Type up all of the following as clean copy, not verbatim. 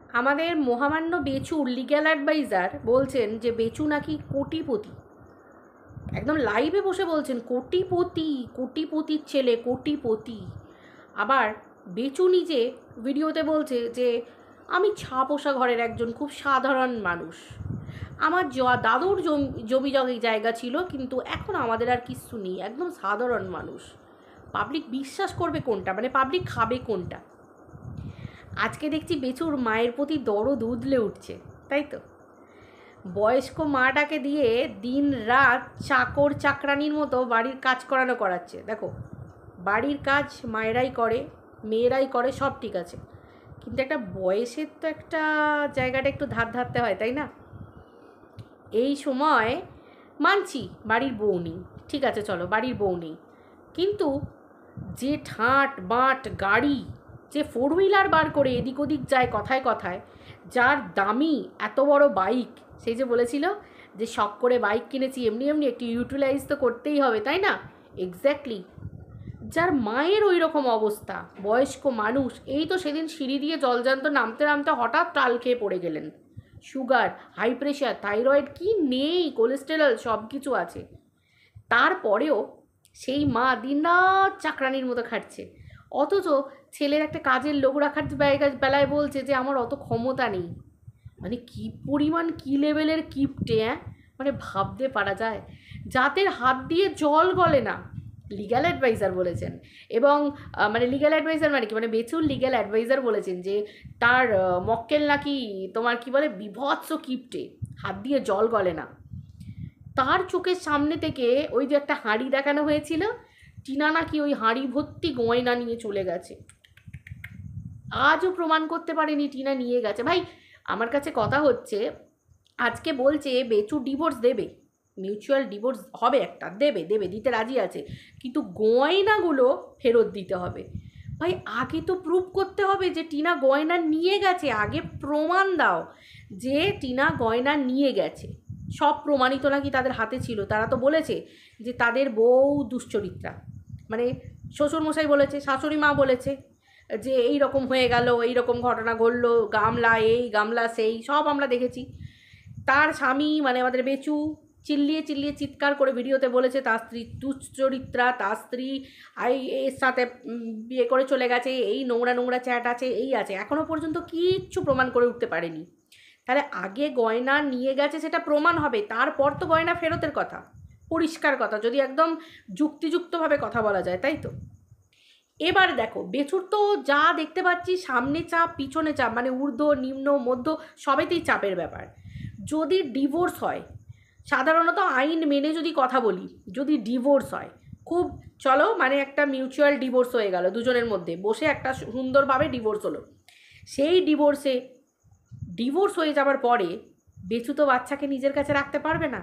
আমাদের মহামান্য বেচুর লিগ্যাল অ্যাডভাইজার বলছেন যে বেচু নাকি কোটিপতি, একদম লাইভে বসে বলছেন কোটিপতি, কোটিপতির ছেলে কোটিপতি। আবার বেচু নিজে ভিডিওতে বলছে যে আমি ছাপোষা ঘরের একজন খুব সাধারণ মানুষ, আমার দাদুর জমি জমি জায়গা ছিল, কিন্তু এখন আমাদের আর কিছু নেই, একদম সাধারণ মানুষ। পাবলিক বিশ্বাস করবে কোনটা, মানে পাবলিক খাবে কোনটা? আজকে দেখছি বেচুর মায়ের প্রতি দরদ উদলে উঠছে, তাই তো? বয়স্ক মাটাকে দিয়ে দিন রাত চাকর চাকরানির মতো বাড়ির কাজ করাচ্ছে। দেখো, বাড়ির কাজ মায়েরাই করে, মেয়েরাই করে, সব ঠিক আছে, কিন্তু একটা বয়সের তো একটা জায়গাটা একটু ধার ধারতে হয়, তাই না? এই সময় মানছি বাড়ির বউ নেই, ঠিক আছে, চলো বাড়ির বউ নেই, কিন্তু যে ঠাঁট বাঁট গাড়ি, যে ফোর হুইলার বার করে এদিক ওদিক যায় কথায় কথায়, যার দামি এত বড় বাইক, সেই যে বলেছিল যে শখ করে বাইক কিনেছি, এমনি এমনি একটু ইউটিলাইজ তো করতেই হবে, তাই না? এক্স্যাক্টলি, যার মায়ের ওই রকম অবস্থা, বয়স্ক মানুষ, এই তো সেদিন সিঁড়ি দিয়ে জলজান্ত নামতে নামতে হঠাৎ টাল খেয়ে পড়ে গেলেন। সুগার, হাই প্রেশার, থাইরয়েড কি নেই, কোলেস্টেরল সব কিছু আছে, তারপরেও সেই মা দিনরাত চাকরানির মতো খাটছে। অথচ ছেলের একটা কাজের লোক রাখার বেলায় বলছে যে আমার অত ক্ষমতা নেই। মানে কী পরিমাণ, কী লেভেলের কিপটে, মানে ভাবতে পারা যায়। যাদের হাত দিয়ে জল গলে না, লিগ্যাল অ্যাডভাইজার বলেছেন। এবং মানে লিগ্যাল অ্যাডভাইজার মানে কি, মানে বেচুর লিগ্যাল অ্যাডভাইজার বলেছেন যে তার মক্কেল নাকি তোমার কি বলে বিভৎস কিপটে, হাত দিয়ে জল গলে না। তার চোখের সামনে থেকে ওই যে একটা হাঁড়ি দেখানো হয়েছিল, টিনা নাকি ওই হাঁড়ি ভর্তি গয়না নিয়ে চলে গেছে। আজও প্রমাণ করতে পারেনি টিনা নিয়ে গেছে। ভাই আমার কাছে কথা হচ্ছে, আজকে বলছে বেচু ডিভোর্স দেবে, মিউচুয়াল ডিভোর্স হবে, একটা দেবে দেবে, দিতে রাজি আছে, কিন্তু গয়নাগুলো ফেরত দিতে হবে। ভাই আগে তো প্রুভ করতে হবে যে টিনা গয়না নিয়ে গেছে, আগে প্রমাণ দাও যে টিনা গয়না নিয়ে গেছে। সব প্রমাণিত নাকি তাদের হাতে ছিল, তারা তো বলেছে যে তাদের বউ দুশ্চরিত্রা, মানে শ্বশুরমশাই বলেছে, শাশুড়ি মা বলেছে যে এই রকম হয়ে গেল, এই রকম ঘটনা ঘটলো, গামলা এই গামলা সেই, সব আমরা দেখেছি। তার স্বামী মানে আমাদের বেচু চিল্লিয়ে চিল্লিয়ে চিৎকার করে ভিডিওতে বলেছে তার স্ত্রী দুশ্চরিত্রা, তার স্ত্রী এর সাথে বিয়ে করে চলে গেছে, এই নোংরা নোংরা চ্যাট আছে, এই আছে, এখনও পর্যন্ত কিচ্ছু প্রমাণ করে উঠতে পারেনি। তাহলে আগে গয়না নিয়ে গেছে সেটা প্রমাণ হবে, তারপর তো গয়না ফেরতের কথা, পরিষ্কার কথা, যদি একদম যুক্তিযুক্তভাবে কথা বলা যায়, তাই তো? এবার দেখো বেচুর তো যা দেখতে পাচ্ছি, সামনে চাপ পিছনে চাপ, মানে ঊর্ধ্ব নিম্ন মধ্য সবেতেই চাপের ব্যাপার। যদি ডিভোর্স হয়, সাধারণত আইন মেনে যদি কথা বলি, যদি ডিভোর্স হয়, খুব চলো মানে একটা মিউচুয়াল ডিভোর্স হয়ে গেল, দুজনের মধ্যে বসে একটা সুন্দরভাবে ডিভোর্স হলো, সেই ডিভোর্স হয়ে যাবার পরে বেচু তো বাচ্চাকে নিজের কাছে রাখতে পারবে না।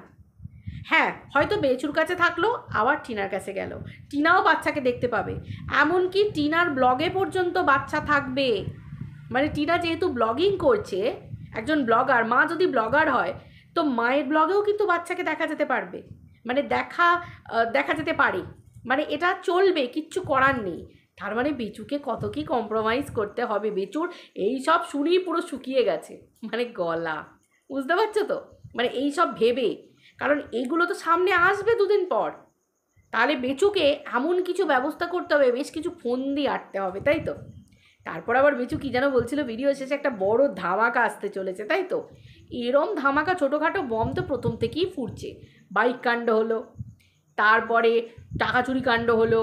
হ্যাঁ, হয়তো বেচুর কাছে থাকলো, আবার টিনার কাছে গেল, টিনাও বাচ্চাকে দেখতে পাবে, এমনকি টিনার ব্লগে পর্যন্ত বাচ্চা থাকবে। মানে টিনা যেহেতু ব্লগিং করছে, একজন ব্লগার, মা যদি ব্লগার হয়, তো মায়ের ব্লগেও কিন্তু বাচ্চাকে দেখা যেতে পারবে, মানে দেখা যেতে পারে, মানে এটা চলবে, কিচ্ছু করার নেই। তার মানে বেচুকে কত কি কম্প্রোমাইজ করতে হবে, বেচুর এই সব শুনেই পুরো শুকিয়ে গেছে, মানে গলা, বুঝতে পারছো তো? মানে এই সব ভেবে, কারণ এইগুলো তো সামনে আসবে দুদিন পর, তাহলে বেচুকে এমন কিছু ব্যবস্থা করতে হবে, বেশ কিছু ফন্দি আটতে হবে, তাই তো? তারপর আবার বেচু কী যেন বলছিল ভিডিও শেষে, একটা বড় ধামাকা আসতে চলেছে, তাই তো? এরম ধামাকা ছোটোখাটো বম তো প্রথম থেকেই ফুটছে, বাইক কাণ্ড হলো, তারপরে টাকা চুরি কাণ্ড হলো,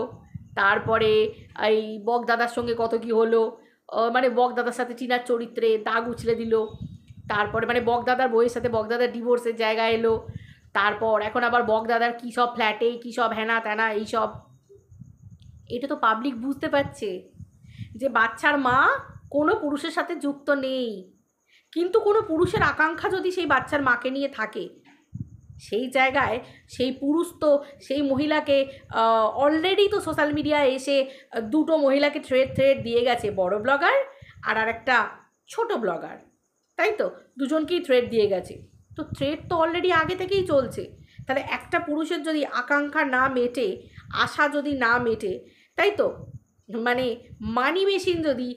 তারপরে এই বকদাদার সঙ্গে কত কী হলো, মানে বকদাদার সাথে টিনার চরিত্রে দাগ উছলে দিল, তারপরে মানে বকদাদার বইয়ের সাথে বকদাদার ডিভোর্সের জায়গা এলো, তারপর এখন আবার বকদাদার কী সব ফ্ল্যাটে কী সব হ্যানা ত্যানা এইসব। এটা তো পাবলিক বুঝতে পারছে যে বাচ্চার মা কোনো পুরুষের সাথে যুক্ত নেই, কিন্তু কোনো পুরুষের আকাঙ্ক্ষা যদি সেই বাচ্চার মাকে নিয়ে থাকে, সেই জায়গায় সেই পুরুষ তো সেই মহিলাকে অলরেডি তো সোশ্যাল মিডিয়ায় এসে দুটো মহিলাকে থ্রেড দিয়ে গেছে, বড় ব্লগার আর একটা ছোট ব্লগার, তাই তো? দুজনকেই থ্রেড দিয়ে গেছে, তো থ্রেড তো অলরেডি আগে থেকেই চলছে। তাহলে একটা পুরুষের যদি আকাঙ্ক্ষা না মেটে, আশা যদি না মেটে, তাই তো, মানে মানি মেশিন যদি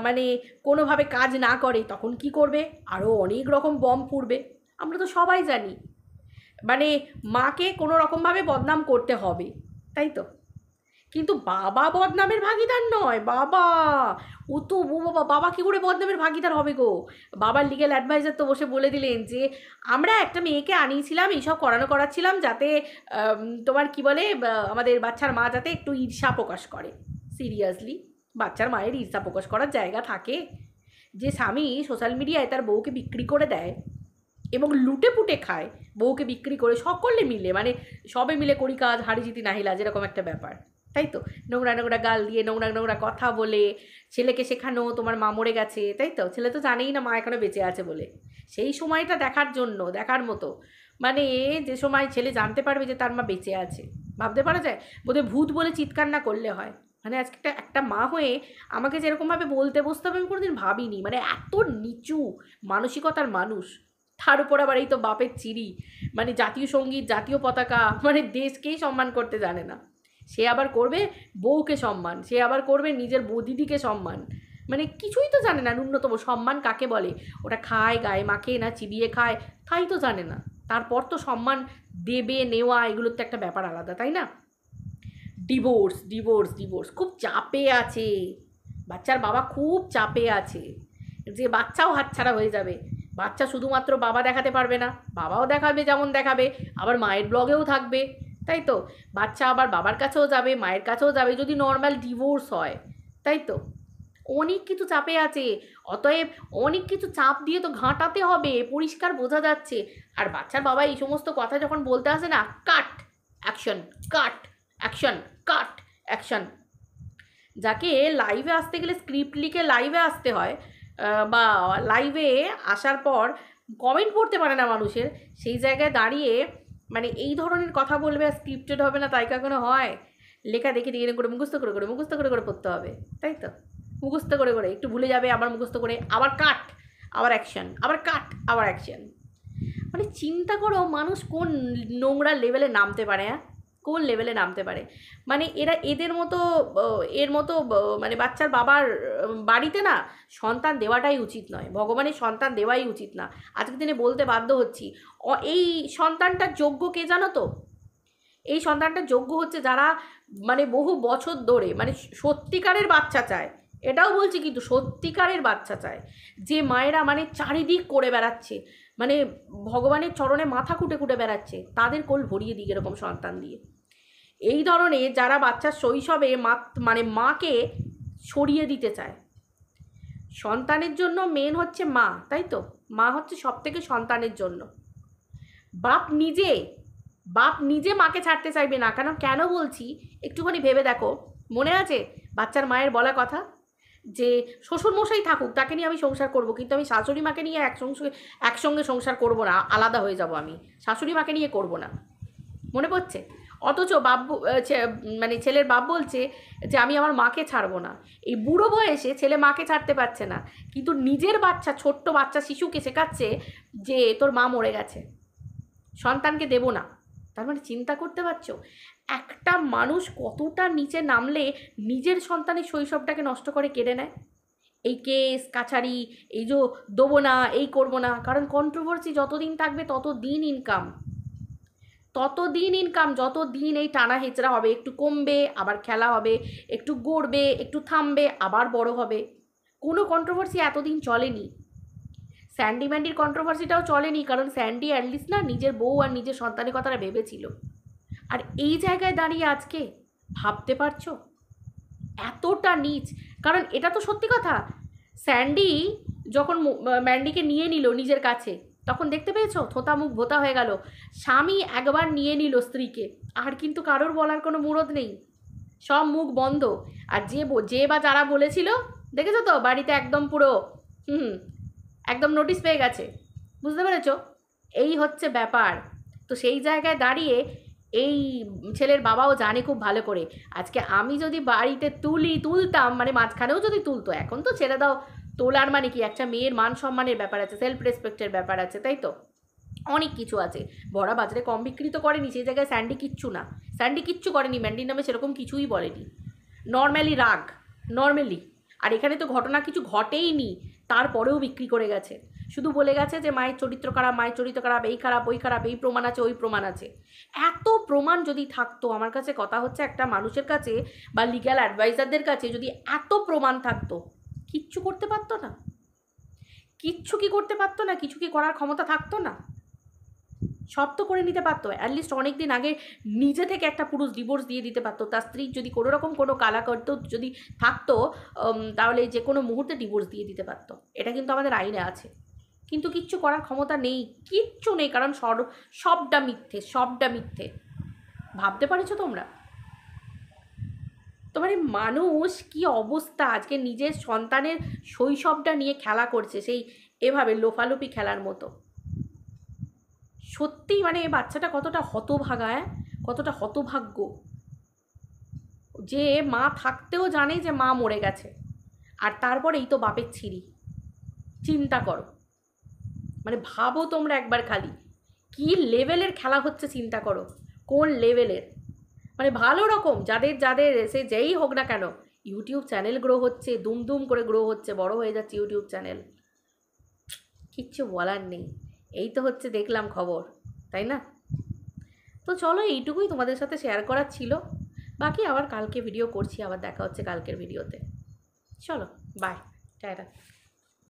মানে কোনোভাবে কাজ না করে তখন কি করবে? আরও অনেক রকম বম ফুটবে, আমরা তো সবাই জানি। মানে মাকে কোনো রকমভাবে বদনাম করতে হবে, তাই তো? কিন্তু বাবা বদনামের ভাগিদার নয়। বাবা, ও তো ও বাবা, বাবা কী করে বদনামের ভাগিদার হবে গো? বাবার লিগ্যাল অ্যাডভাইজার তো বসে বলে দিলেন যে আমরা একটা মেয়েকে আনিয়েছিলাম, এইসব করাচ্ছিলাম যাতে তোমার কি বলে, আমাদের বাচ্চার মা যাতে একটু ঈর্ষা প্রকাশ করে। সিরিয়াসলি, বাচ্চার মায়ের ঈর্ষা প্রকাশ করার জায়গা থাকে? যে স্বামী সোশ্যাল মিডিয়ায় তার বউকে বিক্রি করে দেয় এবং লুটে পুটে খায় বউকে বিক্রি করে, সকলে মিলে, মানে সবে মিলে করি কাজ হাড়ি জিতি নাহিলা, যেরকম একটা ব্যাপার, তাই তো? নোংরা নোংরা গাল দিয়ে, নোংরা নোংরা কথা বলে ছেলেকে শেখানো তোমার মা মরে গেছে, তাই তো? ছেলে তো জানেই না মা এখনো বেঁচে আছে বলে। সেই সময়টা দেখার জন্য, দেখার মতো, মানে যে সময় ছেলে জানতে পারবে যে তার মা বেঁচে আছে, ভাবতে পারা যায়? বোধহয় ভূত বলে চিৎকার না করলে হয়। মানে আজকে একটা মা হয়ে আমাকে যেরকমভাবে বলতে বসতে হবে আমি কোনোদিন ভাবিনি। মানে এত নিচু মানসিকতার মানুষ, তার উপর আবার এই তো বাপের চিড়ি, মানে জাতীয় সঙ্গীত, জাতীয় পতাকা, মানে দেশকেই সম্মান করতে জানে না। সে আবার করবে বউকে সম্মান, সে আবার করবে নিজের দিদিকে সম্মান, মানে কিছুই তো জানে না ন্যূনতম সম্মান কাকে বলে। ওটা খায়, গায়ে মাখে না চিবিয়ে খায়, তাই তো জানে না। তারপর তো সম্মান দেবে নেওয়া এগুলোর তো একটা ব্যাপার আলাদা, তাই না? ডিভোর্স ডিভোর্স ডিভোর্স, খুব চাপে আছে বাচ্চার বাবা, খুব চাপে আছে যে বাচ্চাও হাতছাড়া হয়ে যাবে। বাচ্চা শুধুমাত্র বাবা দেখাতে পারবে না, বাবাও দেখাবে যেমন দেখাবে, আবার মায়ের ব্লগেও থাকবে, তাই তো? বাচ্চা আবার বাবার কাছেও যাবে, মায়ের কাছেও যাবে যদি নর্মাল ডিভোর্স হয়, তাই তো? অনেক কিছু চাপে আছে। অতএব অনেক কিছু চাপ দিয়ে তো ঘাঁটাতে হবে, পরিষ্কার বোঝা যাচ্ছে। আর বাচ্চার বাবা এই সমস্ত কথা যখন বলতে আসে না, কাট অ্যাকশন, কাট অ্যাকশন, কাট অ্যাকশন। যাকে লাইভে আসতে গেলে স্ক্রিপ্ট লিখে লাইভে আসতে হয়, বা লাইভে আসার পর কমেন্ট পড়তে পারে না মানুষের, সেই জায়গায় দাঁড়িয়ে মানে এই ধরনের কথা বলবে আর স্ক্রিপ্টেড হবে না, তাই কখনো হয়? লেখা দেখে দেখে করে মুখস্থ করে করে মুখস্থ করে করে পড়তে হবে, তাই তো? মুখস্থ করে করে একটু ভুলে যাবে, আবার মুখস্থ করে, আবার কাট, আবার অ্যাকশন, আবার কাট, আবার অ্যাকশন। মানে চিন্তা করো মানুষ কোন নোংরা লেভেলে নামতে পারে, হ্যাঁ? কোন লেভেলে নামতে পারে? মানে এরা এদের মতো এর মতো মানে বাচ্চার বাবার বাড়িতে না সন্তান দেওয়াটাই উচিত নয়, ভগবানের সন্তান দেওয়াই উচিত না। আজকের দিনে বলতে বাধ্য হচ্ছি, এই সন্তানটার যোগ্য কে জানো তো? এই সন্তানটার যোগ্য হচ্ছে যারা মানে বহু বছর ধরে মানে সত্যিকারের বাচ্চা চায়, এটাও বলছি কিন্তু সত্যিকারের বাচ্চা চায়, যে মায়েরা মানে চারিদিক করে বেড়াচ্ছে, মানে ভগবানের চরণে মাথা কুটে কুটে বেড়াচ্ছে, তাদের কোল ভরিয়ে দিই এরকম সন্তান দিয়ে। এই ধরনের যারা বাচ্চার শৈশবে মানে মাকে সরিয়ে দিতে চায়। সন্তানের জন্য মেন হচ্ছে মা, তাই তো? মা হচ্ছে সব থেকে সন্তানের জন্য। বাপ নিজে মাকে ছাড়তে চাইবে না, কেন বলছি একটুখানি ভেবে দেখো। মনে আছে বাচ্চার মায়ের বলা কথা যে শ্বশুরমশাই থাকুক তাকে নিয়ে আমি সংসার করব, কিন্তু আমি শাশুড়ি মাকে নিয়ে একসঙ্গে সংসার করব না, আলাদা হয়ে যাব, আমি শাশুড়ি মাকে নিয়ে করব না। মনে পড়ছে? অথচ মানে ছেলের বাপ বলছে যে আমি আমার মাকে ছাড়বো না। এই বুড়ো বয়সে ছেলে মাকে ছাড়তে পারছে না, কিন্তু নিজের বাচ্চা, ছোট্ট বাচ্চা শিশুকে শেখাচ্ছে যে তোর মা মরে গেছে, সন্তানকে দেব না। তার মানে চিন্তা করতে পারছো একটা মানুষ কতটা নিচে নামলে নিজের সন্তানের শৈশবটাকে নষ্ট করে কেড়ে নেয়। এই কেস কাছারি, এই যে দেবো না, এই করবো না, কারণ কন্ট্রোভার্সি যতদিন থাকবে ততদিন ইনকাম, যতদিন এই টানা হেঁচড়া হবে, একটু কমবে আবার খেলা হবে, একটু গড়বে একটু থামবে আবার বড় হবে। কোনো কন্ট্রোভার্সি এতদিন চলেনি। স্যান্ডি ম্যান্ডির কন্ট্রোভার্সিটাও চলেনি, কারণ স্যান্ডি অ্যাটলিস্ট না নিজের বউ আর নিজের সন্তানের কথাটা ভেবেছিল। আর এই জায়গায় দাঁড়িয়ে আজকে ভাবতে পারছো এতটা নিচ? কারণ এটা তো সত্যি কথা, স্যান্ডি যখন ম্যান্ডিকে নিয়ে নিল নিজের কাছে, তখন দেখতে পেয়েছো থোতা মুখ ভোতা হয়ে গেল। স্বামী একবার নিয়ে নিল স্ত্রীকে, আর কিন্তু কারোর বলার কোনো মুরদ নেই, সব মুখ বন্ধ। আর যে বা যারা বলেছিল দেখেছো তো বাড়িতে একদম পুরো একদম নোটিশ পেয়ে গেছে, বুঝতে পেরেছ? এই হচ্ছে ব্যাপার। তো সেই জায়গায় দাঁড়িয়ে এই ছেলের বাবাও জানে খুব ভালো করে, আজকে আমি যদি বাড়িতে তুলতাম, মানে মাঝখানেও যদি তুলতো, এখন তো ছেড়ে দাও, তোলার মানে কি, একটা মেয়ের মান সম্মানের ব্যাপার আছে, সেলফ রেসপেক্টের ব্যাপার আছে, তাই তো? অনেক কিছু আছে। ভরা বাজারে কম বিক্রি তো করেনি, সেই জায়গায় স্যান্ডি কিচ্ছু করেনি, ম্যান্ডির নামে সেরকম কিছুই বলেনি। নর্ম্যালি রাগ, নর্মালি। আর এখানে তো ঘটনা কিছু ঘটেই নি, তারপরেও বিক্রি করে গেছে। শুধু বলে গেছে যে মায়ের চরিত্র খারাপ, মায়ের চরিত্র খারাপ, এই খারাপ, ওই খারাপ, এই প্রমাণ আছে, ওই প্রমাণ আছে। এত প্রমাণ যদি থাকতো, আমার কাছে কথা হচ্ছে একটা মানুষের কাছে বা লিগ্যাল অ্যাডভাইজারদের কাছে যদি এত প্রমাণ থাকতো, কিচ্ছু করতে পারতো না? কিচ্ছু কি করতে পারতো না? কিছু কি করার ক্ষমতা থাকতো না? সব তো করে নিতে পারতো। অ্যাটলিস্ট অনেক দিন আগে নিজে থেকে একটা পুরুষ ডিভোর্স দিয়ে দিতে পারতো। তার স্ত্রীর যদি কোনো রকম কোনো কালাকর্ত যদি থাকতো, তাহলে যে কোনো মুহূর্তে ডিভোর্স দিয়ে দিতে পারতো। এটা কিন্তু আমাদের আইনে আছে। কিন্তু কিচ্ছু করার ক্ষমতা নেই, কিচ্ছু নেই, কারণ সবটা মিথ্যে, সবটা মিথ্যে। ভাবতে পারছো তোমরা? তো মানে মানুষ কি অবস্থা, আজকে নিজের সন্তানের শৈশবটা নিয়ে খেলা করছে, সেই এভাবে লোফালোপি খেলার মতো। সত্যিই মানে বাচ্চাটা কতটা হতভাগা, কতটা হতভাগ্য, যে মা থাকতেও জানে যে মা মরে গেছে, আর তারপরেই তো বাপের ছিরি। চিন্তা করো, মানে ভাবো তোমরা একবার খালি, কি লেভেলের খেলা হচ্ছে চিন্তা করো, কোন লেভেলের। মানে ভালো রকম যাদের যাদের সে যেই হোক না কেন, ইউটিউব চ্যানেল গ্রো হচ্ছে, দুম করে গ্রো হচ্ছে, বড় হয়ে যাচ্ছে ইউটিউব চ্যানেল, কিচ্ছু বলার নেই। এই তো হচ্ছে দেখলাম খবর, তাই না? তো চলো, এইটুকুই তোমাদের সাথে শেয়ার করার ছিল। বাকি আবার কালকে ভিডিও করছি, আবার দেখা হচ্ছে কালকের ভিডিওতে। চলো, বাই, টাটা।